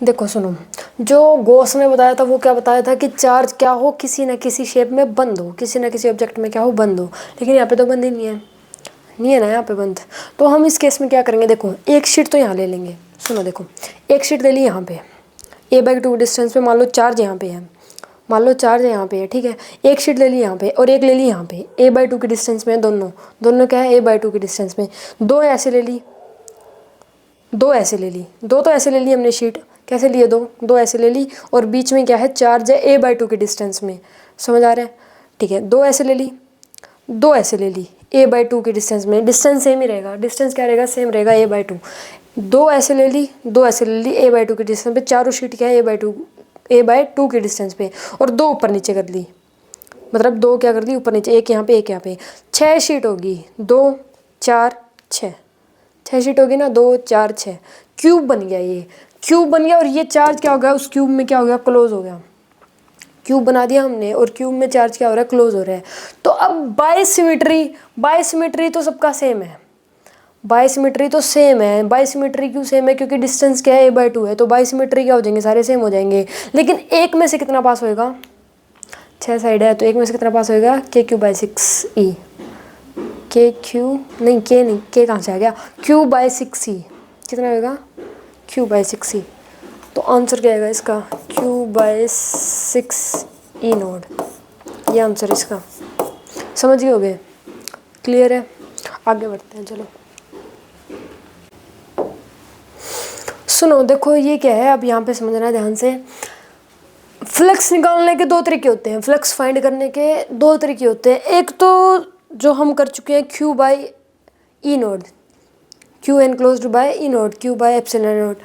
देखो सुनो, जो गॉस ने बताया था वो क्या बताया था कि चार्ज क्या हो, किसी न किसी शेप में बंद हो, किसी न किसी ऑब्जेक्ट में क्या हो, बंद हो। लेकिन यहाँ पे तो बंद ही नहीं है ना यहाँ पे बंद। तो हम इस केस में क्या करेंगे? देखो, एक शीट तो यहाँ ले लेंगे। सुनो देखो, एक शीट ले ली यहाँ पे A बाई 2 डिस्टेंस पे, मान लो चार्ज यहाँ पे है, मान लो चार्ज यहाँ पे है, ठीक है। एक शीट ले ली यहाँ पे और एक ले ली यहाँ पे, A बाई 2 के डिस्टेंस में, दोनों क्या है? A बाई 2 के डिस्टेंस में। दो ऐसे ले ली, दो ऐसे ले ली, दो तो ऐसे ले ली हमने शीट। कैसे लिए? दो ऐसे ले ली, और बीच में क्या है? चार्ज है A बाई 2 के डिस्टेंस में। समझ आ रहा है? ठीक है, दो ऐसे ले ली, दो ऐसे ले ली A बाई 2 के डिस्टेंस में। डिस्टेंस सेम ही रहेगा, डिस्टेंस क्या रहेगा? सेम रहेगा, A बाई 2। दो ऐसे ले ली, दो ऐसे ले ली A बाई 2 के डिस्टेंस पे। चारों शीट क्या है? A बाई 2 के डिस्टेंस पे। और दो ऊपर नीचे कर ली, मतलब दो क्या कर ली? ऊपर नीचे, एक यहाँ पे, एक यहाँ पे। 6 शीट होगी, 2 4 6, 6 शीट होगी ना, 2 4 6, क्यूब बन गया, ये क्यूब बन गया और ये चार्ज क्या हो गया उस क्यूब में, क्या हो गया, क्लोज हो गया। क्यूब बना दिया हमने और क्यूब में चार्ज क्या हो रहा है, क्लोज हो रहा है। तो अब बायसिमेट्री तो सबका सेम है, बायसिमेट्री तो सेम है। बायसिमेट्री क्यों सेम है, क्योंकि डिस्टेंस क्या है, a/2 है, तो बायसिमेट्री क्या हो जाएंगे, सारे सेम हो जाएंगे। लेकिन एक में से कितना पास होएगा, 6 साइड है तो एक में से कितना पास होएगा, KQ/6E, K कहाँ से आ गया, Q/6E, कितना होएगा, Q/6E। तो आंसर क्या आएगा इसका, Q/6E नोड, ये आंसर इसका। समझ गए होगे, क्लियर है। आगे बढ़ते हैं, चलो सुनो, देखो ये क्या है, अब यहाँ पे समझना है ध्यान से। फ्लक्स निकालने के 2 तरीके होते हैं, फ्लक्स फाइंड करने के 2 तरीके होते हैं। एक तो जो हम कर चुके हैं, Q/E node, Q enclosed bye E node, Q/ε node,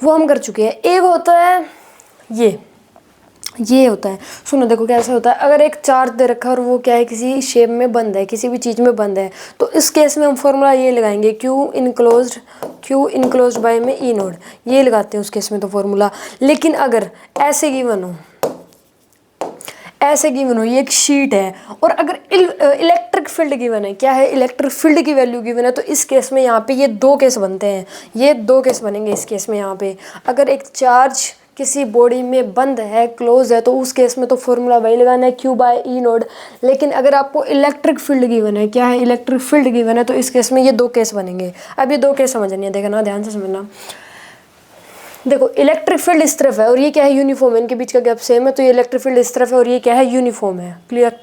वो हम कर चुके हैं। एक होता है ये होता है, सुनो देखो कैसे होता है। अगर एक चार्ज दे रखा है और वो क्या है, किसी शेप में बंद है, किसी भी चीज़ में बंद है, तो इस केस में हम फॉर्मूला ये लगाएंगे, Q इनक्लोज्ड बाय में E नोड, ये लगाते हैं उस केस में तो फॉर्मूला। लेकिन अगर ऐसे गिवन हो, ये एक शीट है और अगर इलेक्ट्रिक फील्ड गिवन है, क्या है, इलेक्ट्रिक फील्ड की वैल्यू गिवन है, तो इस केस में यहाँ पे ये 2 केस बनते हैं, ये 2 केस बनेंगे इस केस में। यहाँ पे अगर एक चार्ज किसी बॉडी में बंद है, क्लोज है, तो उस केस में तो फॉर्मूला वही लगाना है, Q/E नोड। लेकिन अगर आपको इलेक्ट्रिक फील्ड गिवन है, क्या है, इलेक्ट्रिक फील्ड गिवन है, तो इस केस में ये 2 केस बनेंगे। अब ये 2 केस समझनी है, देखना ध्यान से समझना। देखो इलेक्ट्रिक फील्ड इस तरफ है और ये क्या है, यूनिफॉर्म है, इनके बीच का गैप सेम है, तो ये इलेक्ट्रिक फील्ड इस तरफ है और ये क्या है, यूनिफॉर्म है। क्लियर।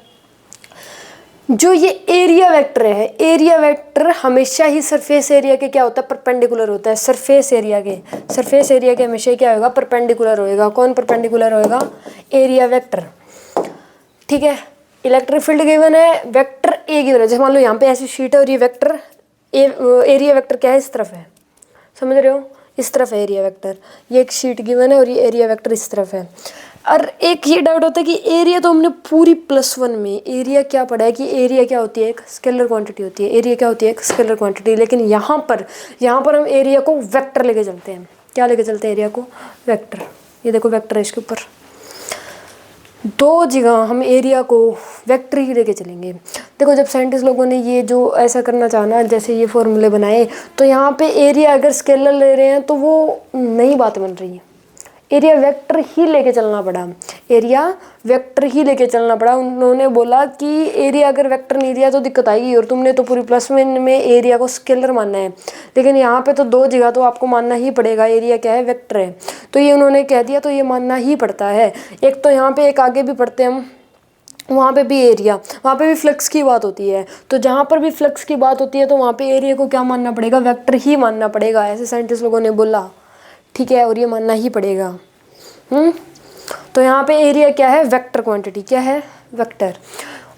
जो ये एरिया वेक्टर है, एरिया वेक्टर हमेशा ही सरफेस एरिया के क्या होता है, परपेंडिकुलर होता है। सरफेस एरिया के हमेशा क्या होगा, परपेंडिकुलर होएगा। कौन परपेंडिकुलर होएगा, एरिया वेक्टर। ठीक है, इलेक्ट्रिक फील्ड गिवन है, वेक्टर ए गिवन है। जैसे मान लो यहाँ पे ऐसी शीट है और ये वेक्टर एरिया वेक्टर क्या है, इस तरफ है, समझ रहे हो, इस तरफ है एरिया वेक्टर। ये एक शीट गिवन है और ये एरिया वेक्टर इस तरफ है। और एक ये डाउट होता है कि एरिया तो हमने पूरी +1 में एरिया क्या पढ़ा है कि एरिया क्या होती है, एक स्केलर क्वांटिटी होती है। एरिया क्या होती है, एक स्केलर क्वांटिटी। लेकिन यहाँ पर हम एरिया को वेक्टर लेके चलते हैं। क्या लेके चलते हैं, एरिया को वेक्टर। ये देखो वेक्टर है इसके ऊपर, 2 जगह हम एरिया को वेक्टर ही लेके चलेंगे। देखो जब साइंटिस्ट लोगों ने ये जो ऐसा करना चाहा, जैसे ये फॉर्मूले बनाए, तो यहाँ पे एरिया अगर स्केलर ले रहे हैं तो वो नई बात बन रही है, एरिया वेक्टर ही लेके चलना पड़ा। उन्होंने बोला कि एरिया अगर वेक्टर नहीं दिया तो दिक्कत आएगी, और तुमने तो पूरी +1 में एरिया को स्केलर मानना है। लेकिन यहाँ पे तो 2 जगह तो आपको मानना ही पड़ेगा, एरिया क्या है, वेक्टर है। तो ये उन्होंने कह दिया, तो ये मानना ही पड़ता है। एक तो यहाँ पे एक आगे भी पढ़ते हैं हम, वहाँ पे भी एरिया, वहाँ पे भी फ्लक्स की बात होती है। तो जहाँ पर भी फ्लक्स की बात होती है तो वहाँ पे एरिया को क्या मानना पड़ेगा, वेक्टर ही मानना पड़ेगा, ऐसे साइंटिस्ट लोगों ने बोला। ठीक है, और ये मानना ही पड़ेगा। तो यहाँ पे एरिया क्या है, वेक्टर क्वांटिटी, क्या है, वेक्टर।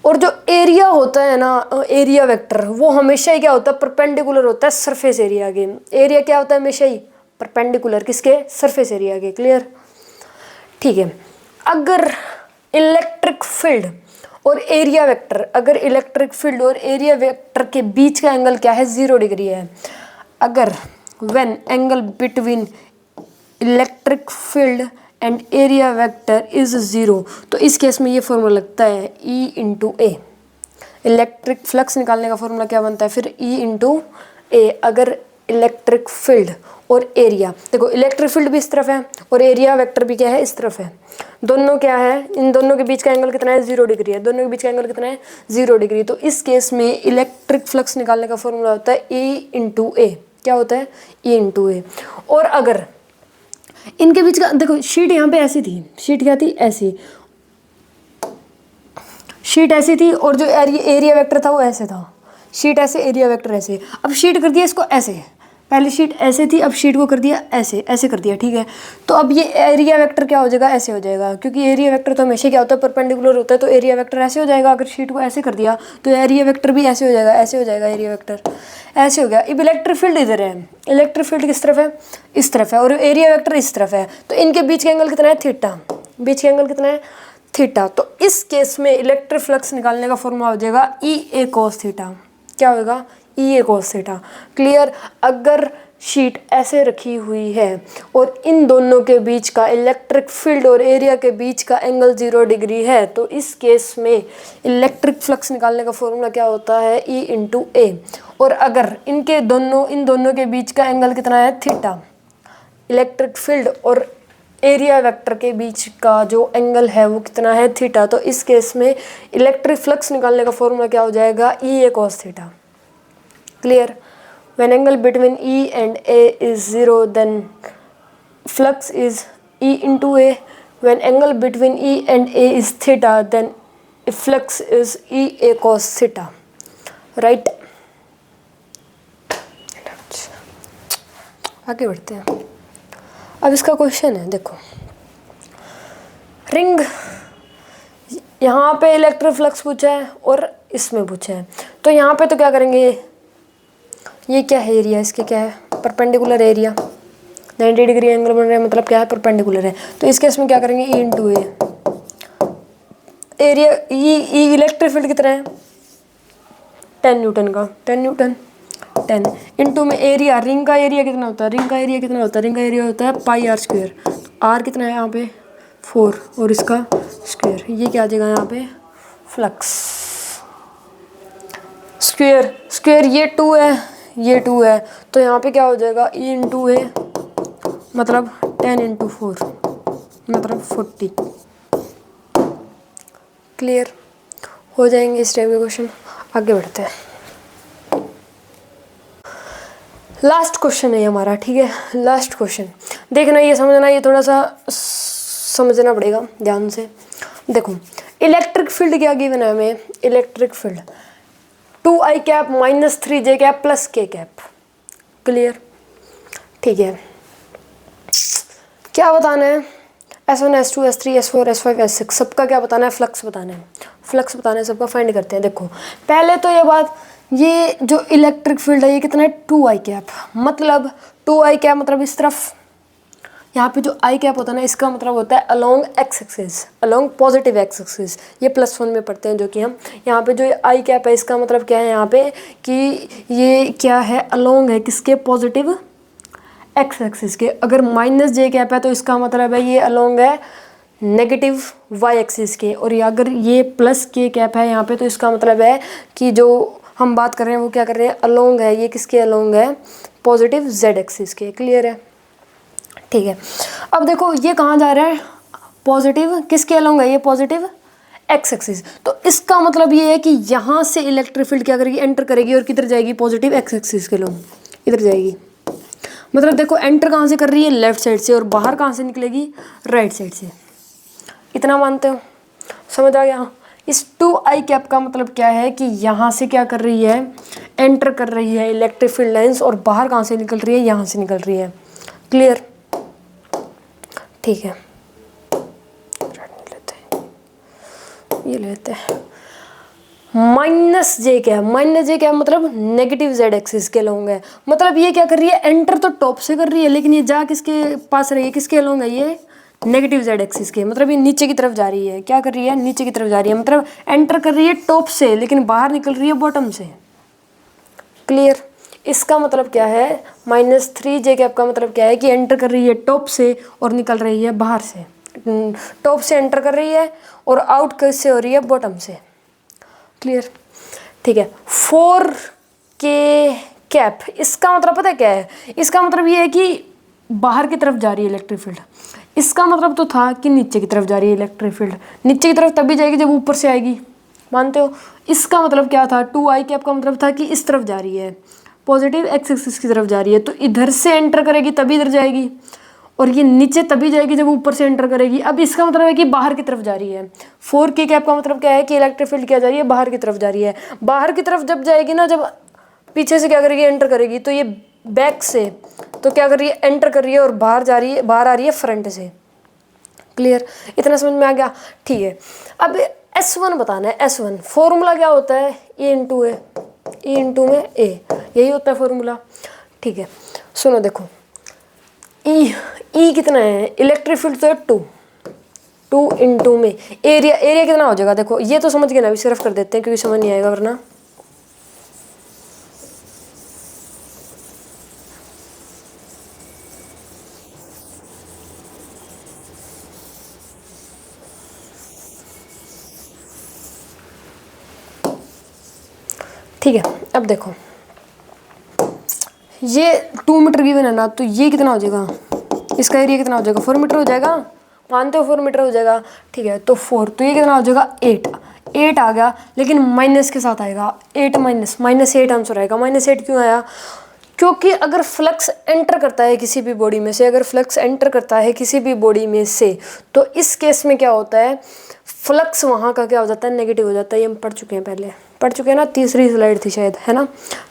और जो एरिया होता है ना, एरिया वेक्टर, वो हमेशा ही क्या होता है, परपेंडिकुलर होता है सरफेस एरिया के। एरिया क्या होता है, हमेशा ही परपेंडिकुलर, किसके, सरफेस एरिया के। क्लियर। ठीक है, अगर इलेक्ट्रिक फील्ड और एरिया वेक्टर, अगर इलेक्ट्रिक फील्ड और एरिया वेक्टर के बीच का एंगल क्या है, 0 डिग्री है। अगर when angle between electric field and area vector is 0, तो इस केस में ये फॉर्मूला लगता है E/A। इलेक्ट्रिक फ्लक्स निकालने का फॉर्मूला क्या बनता है फिर, E/A। अगर इलेक्ट्रिक फील्ड और एरिया, देखो इलेक्ट्रिक फील्ड भी इस तरफ है और एरिया वेक्टर भी क्या है, इस तरफ है। दोनों क्या है, इन दोनों के बीच का एंगल कितना है, 0 डिग्री है। दोनों के बीच का एंगल कितना है, 0 डिग्री। तो इस केस में इलेक्ट्रिक फ्लक्स निकालने का फॉर्मूला होता है E/A। क्या होता है, E/A। और अगर इनके बीच का, देखो शीट यहाँ पे ऐसी थी, शीट क्या थी, ऐसी शीट ऐसी थी, और जो एरिया वेक्टर था वो ऐसे था। शीट ऐसे, एरिया वेक्टर ऐसे। अब शीट कर दिया इसको ऐसे, पहले शीट ऐसे थी, अब शीट को कर दिया ऐसे, ऐसे कर दिया। ठीक है, तो अब ये एरिया वेक्टर क्या हो जाएगा, ऐसे हो जाएगा, क्योंकि एरिया वेक्टर तो हमेशा क्या होता है, परपेंडिकुलर होता है। तो एरिया वेक्टर ऐसे हो जाएगा। अगर शीट को ऐसे कर दिया तो एरिया वेक्टर भी ऐसे हो जाएगा, ऐसे हो जाएगा, एरिया वेक्टर ऐसे हो गया। अब इलेक्ट्रिक फील्ड इधर है, इलेक्ट्रिक फील्ड किस तरफ है, इस तरफ है, और एरिया वेक्टर इस तरफ है। तो इनके बीच का एंगल कितना है, थीटा। बीच का एंगल कितना है, थीटा। तो इस केस में इलेक्ट्रिक फ्लक्स निकालने का फॉर्मूला हो जाएगा E/A cos थीटा। क्या होगा, ई ए कॉस थीटा। क्लियर। अगर शीट ऐसे रखी हुई है और इन दोनों के बीच का इलेक्ट्रिक फील्ड और एरिया के बीच का एंगल 0 डिग्री है तो इस केस में इलेक्ट्रिक फ्लक्स निकालने का फॉर्मूला क्या होता है, ई इंटू ए। और अगर इन दोनों के बीच का एंगल कितना है, थीटा। इलेक्ट्रिक फील्ड और एरिया वेक्टर के बीच का जो एंगल है वो कितना है, थीटा। तो इस केस में इलेक्ट्रिक फ्लक्स निकालने का फॉर्मूला क्या हो जाएगा, E A cos theta. Clear. When angle between E and A is 0, then flux is E into A. When angle between E and A is theta, then flux is E A cos theta. Right? आगे बढ़ते हैं। अब इसका question है, देखो ring, यहाँ पे electric flux पूछा है और इसमें पूछा है। तो यहाँ पे तो क्या करेंगे, ये क्या है, एरिया इसके क्या है, परपेंडिकुलर एरिया। 90 डिग्री एंगल बन रहा है, मतलब क्या है, परपेंडिकुलर है। तो इस केस में क्या करेंगे, ई इंटू ए। एरिया ई इलेक्ट्रिक फील्ड कितना है, 10 न्यूटन का, 10 न्यूटन 10 इंटू में एरिया, रिंग का एरिया कितना होता है, रिंग का एरिया कितना होता है, रिंग का एरिया होता है पाई आर स्क्वायर। आर कितना है यहाँ पे 4 और इसका स्क्वायर, ये क्या आ जाएगा यहाँ पे, फ्लक्स स्क्वायर। स्क्वायर ये 2 है, ये 2 है, तो यहाँ पे क्या हो जाएगा, ई इंटू ए, मतलब 10 इंटू 4 मतलब 40। क्लियर हो जाएंगे इस टाइप के क्वेश्चन। आगे बढ़ते हैं। लास्ट क्वेश्चन है हमारा, ठीक है। लास्ट क्वेश्चन देखना, ये समझना, ये थोड़ा सा समझना पड़ेगा ध्यान से। देखो इलेक्ट्रिक फील्ड क्या गिवन है हमें, electric field 2i cap minus 3j cap plus k cap. Clear, ठीक है। क्या बताना है, S1 S2 S3 S4 S5 S6 सबका क्या बताना है, फ्लक्स बताना है। फ्लक्स बताना है, सबका फाइंड करते हैं। देखो पहले तो ये बात, ये जो इलेक्ट्रिक फील्ड है ये कितना है, 2i कैप, मतलब 2i कैप मतलब इस तरफ, यहाँ पे जो आई कैप होता है ना, इसका मतलब होता है along x axis, along positive x axis. ये +1 में पढ़ते हैं जो कि हम यहाँ पे जो आई कैप है इसका मतलब क्या है यहाँ पे, कि ये क्या है, अलोंग है किसके, पॉजिटिव एक्स एक्सिस के। अगर -j कैप है तो इसका मतलब है ये अलोंग है नेगेटिव वाई एक्सिस के। और अगर ये +k कैप है यहाँ पे तो इसका मतलब है कि जो हम बात कर रहे हैं वो क्या कर रहे हैं, अलोंग है ये किसके, अलोंग है पॉजिटिव z एक्सिस के। क्लियर है, ठीक है। अब देखो ये कहाँ जा रहा है, पॉजिटिव किसके अलोंग है, ये पॉजिटिव एक्स एक्सिस। तो इसका मतलब ये है कि यहाँ से इलेक्ट्रिक फील्ड क्या करेगी, एंटर करेगी और किधर जाएगी, पॉजिटिव एक्स एक्सिस के अलोंग इधर जाएगी। मतलब देखो एंटर कहाँ से कर रही है, लेफ्ट साइड से, और बाहर कहाँ से निकलेगी, राइट साइड से। इतना मानते हो, समझ आ गया। इस 2i कैप का मतलब क्या है कि यहाँ से क्या कर रही है, एंटर कर रही है इलेक्ट्रिक फील्ड लाइंस, और बाहर कहाँ से निकल रही है, यहाँ से निकल रही है। क्लियर, ठीक है। ये लेते हैं -j क्या मतलब नेगेटिव z एक्सिस के अलोंग है। मतलब ये क्या कर रही है, एंटर तो टॉप से कर रही है, लेकिन ये जा किसके पास रही है, किसके अलोंग है, ये नेगेटिव z एक्सिस के। मतलब ये नीचे की तरफ जा रही है, क्या कर रही है, नीचे की तरफ जा रही है। मतलब एंटर कर रही है टॉप से, लेकिन बाहर निकल रही है बॉटम से। क्लियर, इसका मतलब क्या है, -3j कैप का मतलब क्या है कि एंटर कर रही है टॉप से और निकल रही है बाहर से। टॉप से एंटर कर रही है और आउट कैसे हो रही है, बॉटम से। क्लियर, ठीक है। 4k कैप, इसका मतलब पता है क्या है, इसका मतलब ये है कि बाहर की तरफ जा रही है इलेक्ट्रिक फील्ड। इसका मतलब तो था कि नीचे की तरफ जा रही है इलेक्ट्रिक फील्ड। नीचे की तरफ तभी जाएगी जब ऊपर से आएगी, मानते हो। इसका मतलब क्या था, 2i कैप का मतलब था कि इस तरफ जा रही है, पॉजिटिव एक्स एक्सिस की तरफ जा रही है, तो इधर से एंटर करेगी तभी इधर जाएगी, और ये नीचे तभी जाएगी जब ऊपर से एंटर करेगी। अब इसका मतलब है कि बाहर की तरफ जा रही है। 4k कैप का मतलब क्या है कि इलेक्ट्रिक फील्ड क्या जा रही है, बाहर की तरफ जा रही है। बाहर की तरफ जब जाएगी ना, जब पीछे से क्या करेगी, एंटर करेगी, तो ये बैक से तो क्या कर रही है, एंटर कर रही है और बाहर जा रही है, बाहर आ रही है फ्रंट से। क्लियर, इतना समझ में आ गया, ठीक है। अब S1 बताना है। S1 फॉर्मूला क्या होता है, E इंटू ए, E इंटू में A, यही होता है फॉर्मूला, ठीक है। सुनो देखो, E कितना है, इलेक्ट्रिक फील्ड तो है 2 इंटू में एरिया कितना हो जाएगा। देखो ये तो समझ गए ना, अभी सिर्फ कर देते हैं क्योंकि समझ नहीं आएगा वरना। ठीक है, अब देखो ये 2 मीटर गिवन है ना, तो ये कितना हो जाएगा, इसका एरिया कितना हो जाएगा, 4 मीटर हो जाएगा, मानते हो 4 मीटर हो जाएगा। ठीक है, तो 4, तो ये कितना हो जाएगा 8 आ गया, लेकिन माइनस के साथ आएगा, 8 माइनस 8 आंसर आएगा। -8 क्यों आया, क्योंकि अगर फ्लक्स एंटर करता है किसी भी बॉडी में से, अगर फ्लक्स एंटर करता है किसी भी बॉडी में से, तो इस केस में क्या होता है, फ्लक्स वहाँ का क्या हो जाता है, नेगेटिव हो जाता है। ये हम पढ़ चुके हैं, पहले पढ़ चुके हैं ना, तीसरी स्लाइड थी शायद, है ना,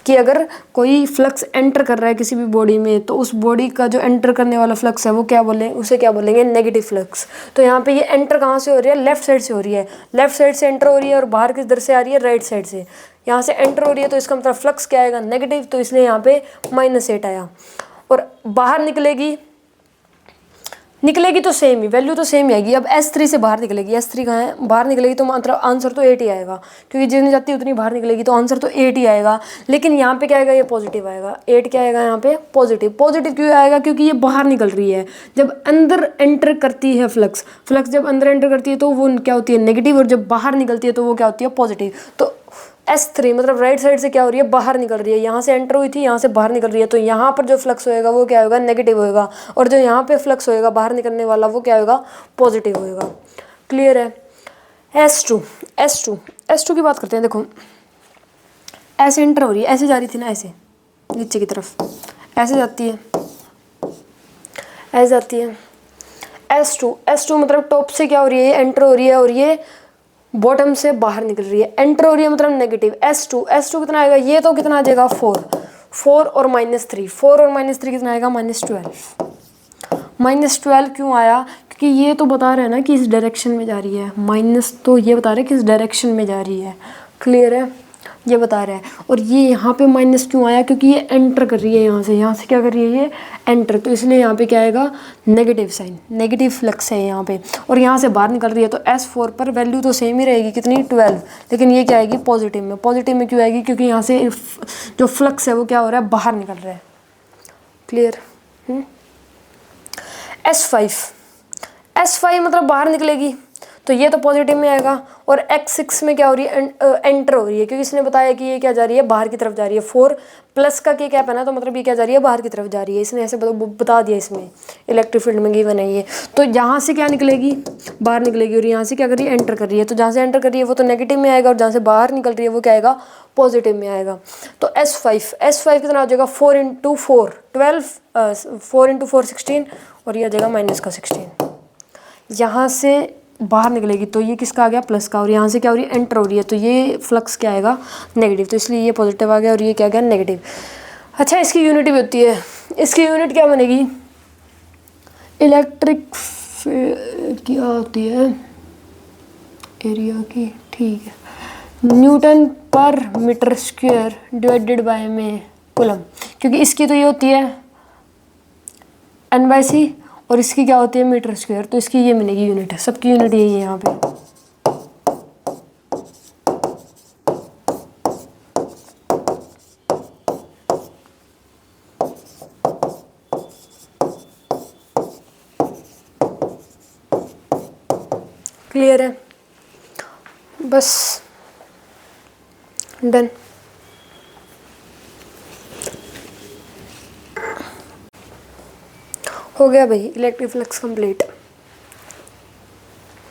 कि अगर कोई फ्लक्स एंटर कर रहा है किसी भी बॉडी में, तो उस बॉडी का जो एंटर करने वाला फ्लक्स है वो क्या बोले, उसे क्या बोलेंगे, नेगेटिव फ्लक्स। तो यहाँ पे ये एंटर कहाँ से हो रही है, लेफ्ट साइड से हो रही है, लेफ्ट साइड से एंटर हो रही है, और बाहर किस दर से आ रही है, राइट साइड से। यहाँ से एंटर हो रही है तो इसका मतलब फ्लक्स क्या आएगा, नेगेटिव, तो इसलिए यहाँ पे -8 आया। और बाहर निकलेगी तो सेम ही वैल्यू, तो सेम ही आएगी। अब S3 से बाहर निकलेगी, S3 कहाँ है, बाहर निकलेगी तो मतलब आंसर तो 8 ही आएगा, क्योंकि जितनी जाती है उतनी बाहर निकलेगी, तो आंसर तो 8 ही आएगा। लेकिन यहाँ पे क्या आएगा, ये पॉजिटिव आएगा, 8 क्या आएगा यहाँ पे, पॉजिटिव। पॉजिटिव क्यों आएगा, क्योंकि ये बाहर निकल रही है। जब अंदर एंटर करती है फ्लक्स जब अंदर एंटर करती है तो वो क्या होती है, नेगेटिव, और जब बाहर निकलती है तो वो क्या होती है, पॉजिटिव। तो S3 मतलब राइट साइड से क्या हो रही है, बाहर निकल रही है, यहाँ से एंटर हुई थी, यहाँ से बाहर निकल रही है, तो यहाँ पर जो फ्लक्स होएगा वो क्या होगा, नेगेटिव होएगा, और जो यहाँ पे फ्लक्स होएगा बाहर निकलने वाला वो क्या होगा, पॉजिटिव होएगा। क्लियर है। S2 की बात करते हैं। देखो ऐसे एंटर हो रही है, ऐसे जा रही थी ना, ऐसे नीचे की तरफ ऐसे जाती है, ऐसे जाती है। S2 मतलब टॉप से क्या हो रही है, एंटर हो रही है, और ये बॉटम से बाहर निकल रही है, एंटर हो रही है मतलब नेगेटिव। S2 कितना आएगा, ये तो कितना आ जाएगा, 4 और -3, 4 और -3 कितना आएगा, -12। -12 क्यों आया, क्योंकि ये तो बता रहे हैं ना कि इस डायरेक्शन में जा रही है, माइनस तो ये बता रहे हैं कि इस डायरेक्शन में जा रही है। क्लियर है, ये बता रहा है। और ये यहाँ पे माइनस क्यों आया, क्योंकि ये एंटर कर रही है, यहाँ से क्या कर रही है, ये एंटर, तो इसलिए यहाँ पे क्या आएगा, नेगेटिव साइन, नेगेटिव फ्लक्स है यहाँ पे, और यहाँ से बाहर निकल रही है। तो S4 पर वैल्यू तो सेम ही रहेगी, कितनी, 12, लेकिन ये क्या आएगी, पॉजिटिव में। पॉजिटिव में क्यों आएगी, क्योंकि यहाँ से जो फ्लक्स है वो क्या हो रहा है, बाहर निकल रहा है। क्लियर। S5 मतलब बाहर निकलेगी, तो ये तो पॉजिटिव में आएगा। और X6 में क्या हो रही है, एंटर हो रही है, क्योंकि इसने बताया कि ये क्या जा रही है, बाहर की तरफ जा रही है। 4 प्लस का क्या कैप है ना, तो मतलब ये क्या जा रही है, बाहर की तरफ जा रही है। इसने ऐसे बता दिया, इसमें इलेक्ट्रिक फील्ड में गिवन है ये। तो यहाँ से क्या निकलेगी, बाहर निकलेगी, और यहाँ से क्या कर रही है, एंटर कर रही है। तो जहाँ से एंटर कर रही है वो तो नेगेटिव में आएगा, और जहाँ से बाहर निकल रही है वो क्या आएगा, पॉजिटिव में आएगा। तो S5 कितना हो जाएगा, 4 × 4 12, 4 × 4 16, और ये आ जाएगा -16। यहाँ से बाहर निकलेगी तो ये किसका आ गया, प्लस का, और यहाँ से क्या हो रही है, एंटर हो रही है, तो ये फ्लक्स क्या आएगा, नेगेटिव, तो इसलिए ये पॉजिटिव आ गया और ये क्या आ गया, नेगेटिव। अच्छा, इसकी यूनिट भी होती है, इसकी यूनिट क्या बनेगी, इलेक्ट्रिक क्या होती है, एरिया की, ठीक है, न्यूटन पर मीटर स्क्वायर डिवाइडेड बाय में कूलम, क्योंकि इसकी तो ये होती है N/c, और इसकी क्या होती है, मीटर स्क्वायर, तो इसकी ये मिलेगी यूनिट, सबकी यूनिट यही है यहाँ पे। क्लियर है, बस डन। हो गया भाई, इलेक्ट्रिक फ्लक्स कंप्लीट।